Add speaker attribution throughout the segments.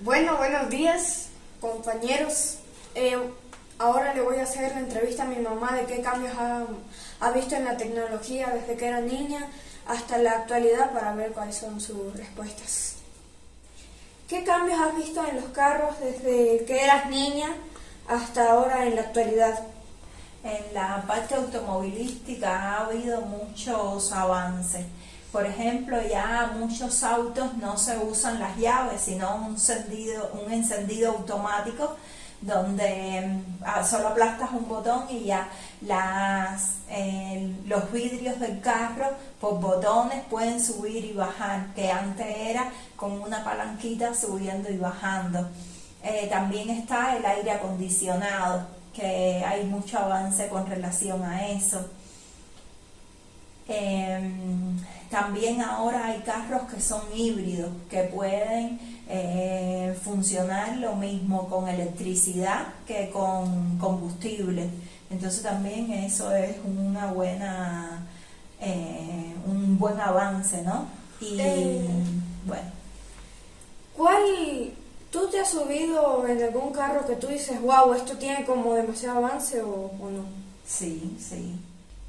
Speaker 1: Bueno, buenos días, compañeros. Ahora le voy a hacer la entrevista a mi mamá de qué cambios ha visto en la tecnología desde que era niña hasta la actualidad para ver cuáles son sus respuestas. ¿Qué cambios has visto en los carros desde que eras niña hasta ahora en la actualidad?
Speaker 2: En la parte automovilística ha habido muchos avances. Por ejemplo, ya muchos autos no se usan las llaves, sino un encendido automático donde solo aplastas un botón y ya los vidrios del carro por botones pueden subir y bajar, que antes era con una palanquita subiendo y bajando. También está el aire acondicionado, que hay mucho avance con relación a eso. También ahora hay carros que son híbridos, que pueden funcionar lo mismo con electricidad que con combustible. Entonces también eso es un buen avance, ¿no? Y bueno.
Speaker 1: ¿Tú te has subido en algún carro que tú dices, wow, esto tiene como demasiado avance o no?
Speaker 2: Sí.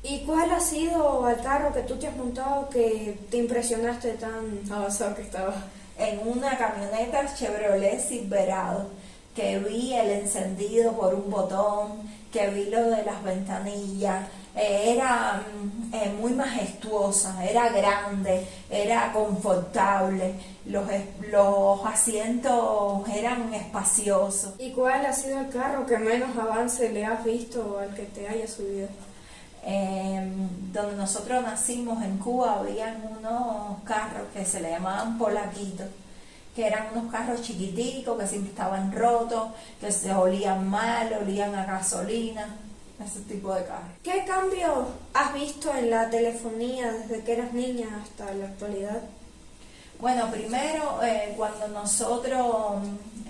Speaker 1: ¿Y cuál ha sido el carro que tú te has montado que te impresionaste tan avanzado que estaba?
Speaker 2: En una camioneta Chevrolet Silverado, que vi el encendido por un botón, que vi lo de las ventanillas, era muy majestuosa, era grande, era confortable, los asientos eran espaciosos.
Speaker 1: ¿Y cuál ha sido el carro que menos avance le has visto al que te haya subido?
Speaker 2: Donde nosotros nacimos en Cuba habían unos carros que se le llamaban polaquitos, que eran unos carros chiquiticos que siempre estaban rotos, que se olían mal, olían a gasolina, ese tipo de carros.
Speaker 1: ¿Qué cambios has visto en la telefonía desde que eras niña hasta la actualidad?
Speaker 2: Bueno, primero, cuando nosotros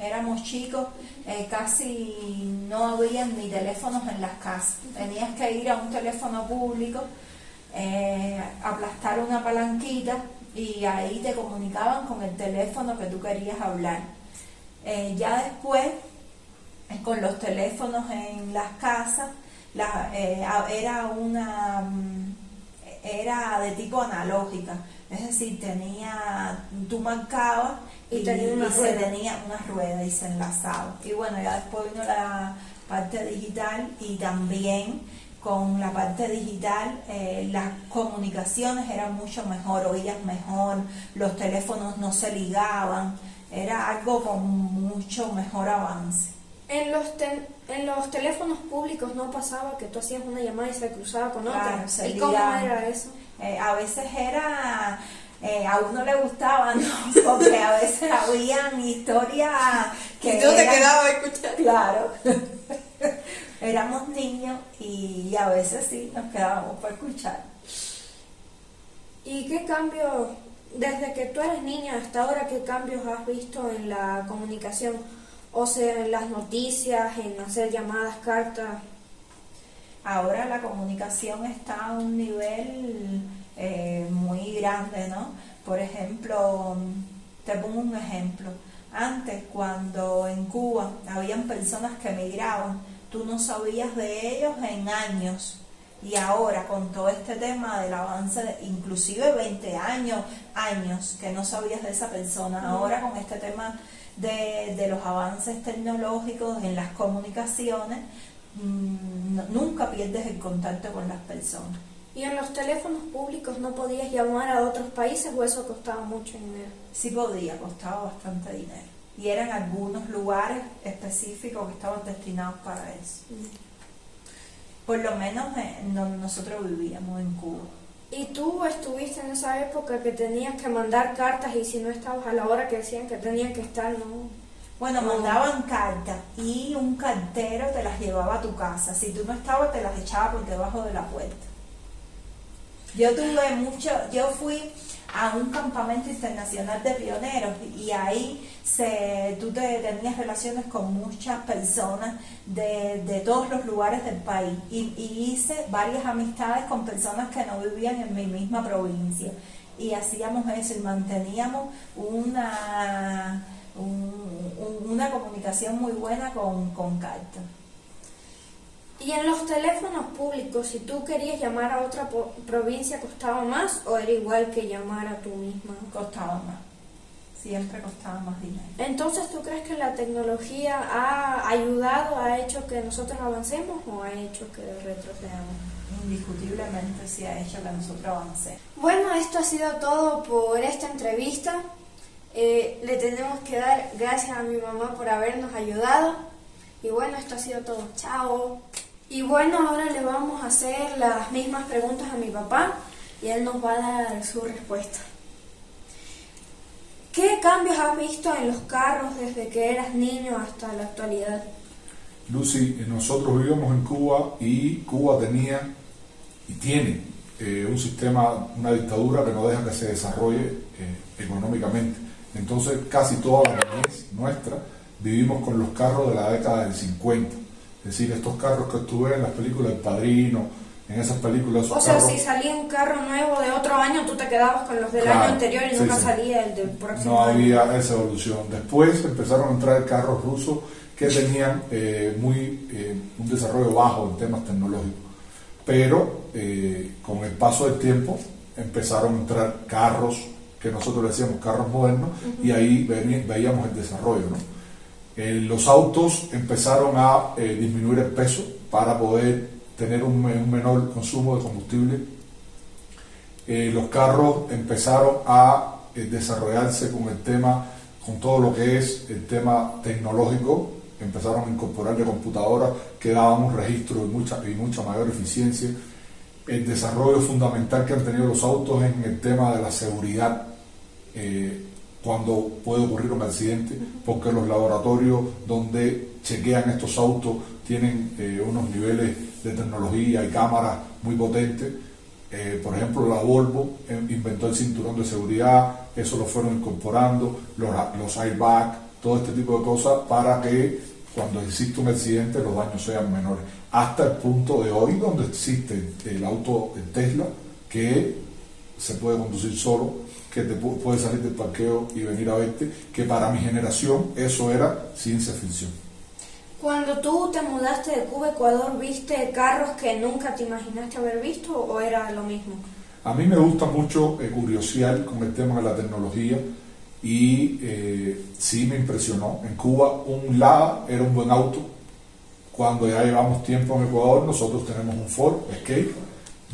Speaker 2: éramos chicos, casi no habían ni teléfonos en las casas. Tenías que ir a un teléfono público, aplastar una palanquita y ahí te comunicaban con el teléfono que tú querías hablar. Ya después, con los teléfonos en las casas, era de tipo analógica. Es decir, tú marcabas y tenía una rueda y se enlazaba. Y bueno, ya después vino la parte digital y también con la parte digital las comunicaciones eran mucho mejor, oías mejor, los teléfonos no se ligaban, era algo con mucho mejor avance.
Speaker 1: En los teléfonos públicos no pasaba que tú hacías una llamada y se cruzaba con otra. ¿Y cómo era eso?
Speaker 2: A veces a uno le gustaba, ¿no? Porque a veces habían historias que
Speaker 1: y tú te quedabas a escuchar.
Speaker 2: Claro. Éramos niños y a veces sí nos quedábamos para escuchar.
Speaker 1: ¿Y qué cambios, desde que tú eres niña hasta ahora, qué cambios has visto en la comunicación? O sea, en las noticias, en hacer llamadas, cartas.
Speaker 2: Ahora la comunicación está a un nivel muy grande, ¿no? Por ejemplo, te pongo un ejemplo. Antes, cuando en Cuba habían personas que emigraban, tú no sabías de ellos en años. Y ahora, con todo este tema del avance, inclusive 20 años que no sabías de esa persona, ahora con este tema de los avances tecnológicos en las comunicaciones, nunca pierdes el contacto con las personas.
Speaker 1: ¿Y en los teléfonos públicos no podías llamar a otros países o eso costaba mucho dinero?
Speaker 2: Sí podía, costaba bastante dinero. Y eran algunos lugares específicos que estaban destinados para eso. Por lo menos donde nosotros vivíamos en Cuba.
Speaker 1: ¿Y tú estuviste en esa época que tenías que mandar cartas y si no estabas a la hora que decían que tenían que estar, no?
Speaker 2: Bueno, mandaban cartas y un cartero te las llevaba a tu casa. Si tú no estabas, te las echaba por debajo de la puerta. Yo fui a un campamento internacional de pioneros y ahí tú tenías relaciones con muchas personas de todos los lugares del país y hice varias amistades con personas que no vivían en mi misma provincia y hacíamos eso y manteníamos comunicación muy buena con cartas.
Speaker 1: Y en los teléfonos públicos, si tú querías llamar a otra provincia, ¿costaba más o era igual que llamar a tu misma?
Speaker 2: Costaba más, siempre costaba más dinero.
Speaker 1: Entonces, ¿tú crees que la tecnología ha ayudado, ha hecho que nosotros avancemos o ha hecho que retrocedamos?
Speaker 2: Indiscutiblemente sí ha hecho que nosotros avancemos.
Speaker 1: Bueno, esto ha sido todo por esta entrevista. Le tenemos que dar gracias a mi mamá por habernos ayudado. Y bueno, esto ha sido todo. Chao. Y bueno, ahora le vamos a hacer las mismas preguntas a mi papá y él nos va a dar su respuesta. ¿Qué cambios has visto en los carros desde que eras niño hasta la actualidad?
Speaker 3: Lucy, nosotros vivíamos en Cuba y Cuba tenía y tiene un sistema, una dictadura que no deja que se desarrolle económicamente. Entonces casi toda la niñez nuestra vivimos con los carros de la década del 50. Es decir, estos carros que tú ves en las películas El Padrino, en esas películas...
Speaker 1: O sea, si salía un carro nuevo de otro año, tú te quedabas con los del año anterior y nunca salía el del próximo año.
Speaker 3: No había esa evolución. Después empezaron a entrar carros rusos que tenían un desarrollo bajo en temas tecnológicos. Pero con el paso del tiempo empezaron a entrar carros que nosotros le decíamos carros modernos, y ahí veíamos el desarrollo, ¿no? Los autos empezaron a disminuir el peso para poder tener un menor consumo de combustible. Los carros empezaron a desarrollarse con todo lo que es el tema tecnológico. Empezaron a incorporarle computadoras que daban un registro y mucha mayor eficiencia. El desarrollo fundamental que han tenido los autos en el tema de la seguridad, cuando puede ocurrir un accidente, porque los laboratorios donde chequean estos autos tienen unos niveles de tecnología y cámaras muy potentes. Por ejemplo, la Volvo inventó el cinturón de seguridad, eso lo fueron incorporando, los airbags, todo este tipo de cosas, para que cuando existe un accidente los daños sean menores. Hasta el punto de hoy, donde existe el auto de Tesla, que se puede conducir solo, que te puede salir del parqueo y venir a verte, que para mi generación eso era ciencia ficción.
Speaker 1: Cuando tú te mudaste de Cuba a Ecuador, ¿viste carros que nunca te imaginaste haber visto o era lo mismo?
Speaker 3: A mí me gusta mucho curiosear con el tema de la tecnología y sí me impresionó. En Cuba un Lada era un buen auto. Cuando ya llevamos tiempo en Ecuador, nosotros tenemos un Ford Escape.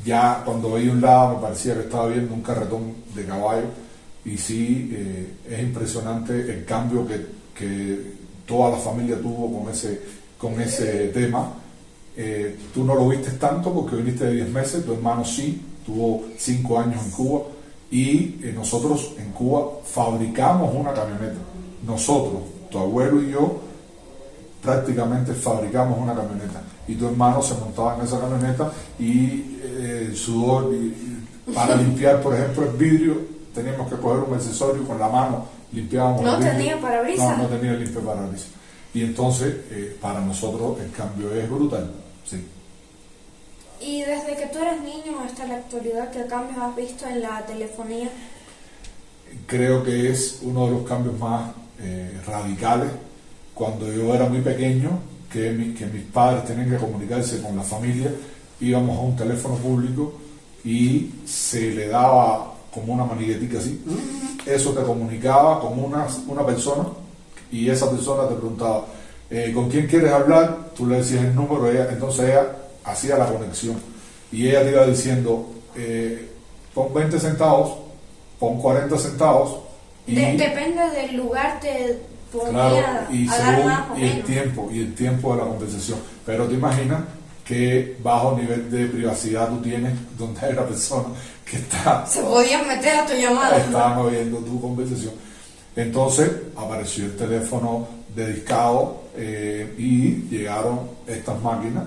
Speaker 3: Ya cuando veía un Lada me parecía que estaba viendo un carretón de caballo, y sí, es impresionante el cambio que toda la familia tuvo con ese tema. Tú no lo viste tanto porque viniste de 10 meses, tu hermano sí, tuvo 5 años en Cuba, y nosotros en Cuba fabricamos una camioneta. Nosotros, tu abuelo y yo, prácticamente fabricamos una camioneta, y tu hermano se montaba en esa camioneta y el sudor para limpiar, por ejemplo, el vidrio, teníamos que coger un accesorio con la mano, limpiábamos
Speaker 1: el vidrio.
Speaker 3: ¿No
Speaker 1: tenía parabrisas?
Speaker 3: No tenía limpio parabrisas. Y entonces para nosotros el cambio es brutal, sí.
Speaker 1: Y desde que tú eres niño hasta la actualidad, ¿qué cambios has visto en la telefonía?
Speaker 3: Creo que es uno de los cambios más radicales. Cuando yo era muy pequeño, que mis padres tenían que comunicarse con la familia, íbamos a un teléfono público y se le daba como una maniguetica así, eso te comunicaba con una persona, y esa persona te preguntaba ¿con quién quieres hablar? Tú le decías el número, entonces ella hacía la conexión y ella te iba diciendo pon 20 centavos, pon 40 centavos, y
Speaker 1: depende del lugar te podía
Speaker 3: claro, y
Speaker 1: dar más o menos.
Speaker 3: el tiempo de la conversación. Pero te imaginas qué bajo nivel de privacidad tú tienes, donde hay una persona que
Speaker 1: se podían meter a tu llamada.
Speaker 3: Estaban oyendo tu conversación. Entonces apareció el teléfono dedicado y llegaron estas máquinas.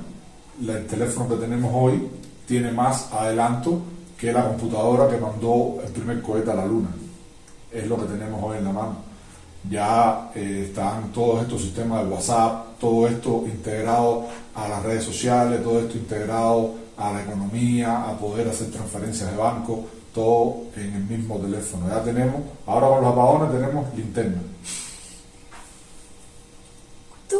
Speaker 3: El teléfono que tenemos hoy tiene más adelanto que la computadora que mandó el primer cohete a la luna. Es lo que tenemos hoy en la mano. Ya están todos estos sistemas de WhatsApp, todo esto integrado a las redes sociales, todo esto integrado a la economía, a poder hacer transferencias de banco, todo en el mismo teléfono. Ya tenemos, ahora con los apagones tenemos linterna.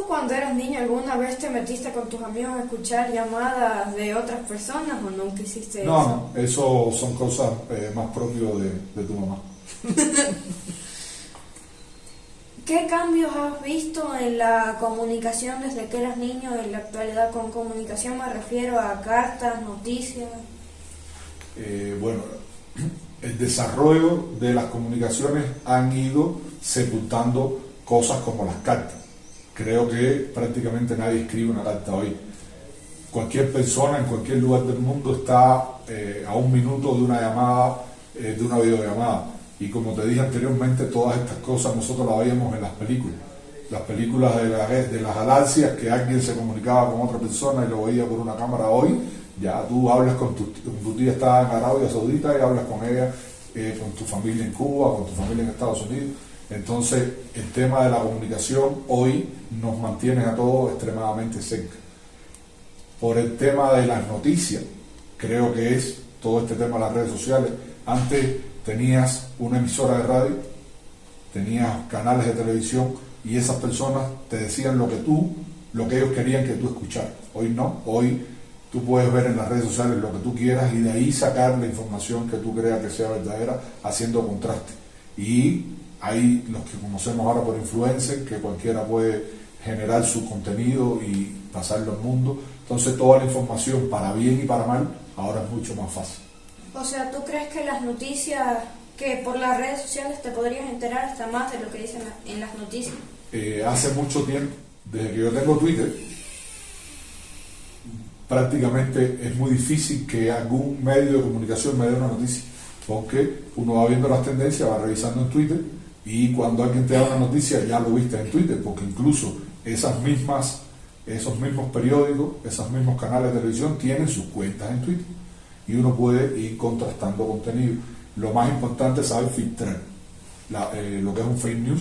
Speaker 1: ¿Tú cuando eras niño alguna vez te metiste con tus amigos a escuchar llamadas de otras personas o nunca hiciste eso?
Speaker 3: No, eso son cosas más propias de tu mamá.
Speaker 1: ¿Qué cambios has visto en la comunicación desde que eras niño en la actualidad? Con comunicación me refiero a cartas, noticias.
Speaker 3: Bueno, el desarrollo de las comunicaciones han ido sepultando cosas como las cartas. Creo que prácticamente nadie escribe una carta hoy. Cualquier persona en cualquier lugar del mundo está a un minuto de una llamada, de una videollamada. Y como te dije anteriormente, todas estas cosas nosotros las veíamos en las películas. Las películas de las galaxias, que alguien se comunicaba con otra persona y lo veía por una cámara. Hoy ya tú hablas con tu tía, está en Arabia Saudita, y hablas con ella, con tu familia en Cuba, con tu familia en Estados Unidos. Entonces, el tema de la comunicación hoy nos mantiene a todos extremadamente cerca. Por el tema de las noticias, creo que es todo este tema de las redes sociales. Antes tenías una emisora de radio, tenías canales de televisión y esas personas te decían lo que ellos querían que tú escucharas. Hoy no, hoy tú puedes ver en las redes sociales lo que tú quieras y de ahí sacar la información que tú creas que sea verdadera, haciendo contraste. Y hay los que conocemos ahora por influencers, que cualquiera puede generar su contenido y pasarlo al mundo. Entonces toda la información, para bien y para mal, ahora es mucho más fácil.
Speaker 1: O sea, ¿tú crees que las noticias, que por las redes sociales te podrías enterar hasta más de lo que dicen en las noticias?
Speaker 3: Hace mucho tiempo, desde que yo tengo Twitter, prácticamente es muy difícil que algún medio de comunicación me dé una noticia, porque uno va viendo las tendencias, va revisando en Twitter, y cuando alguien te da una noticia ya lo viste en Twitter, porque incluso esos mismos periódicos, esos mismos canales de televisión tienen sus cuentas en Twitter y uno puede ir contrastando contenido. Lo más importante es saber filtrar lo que es un fake news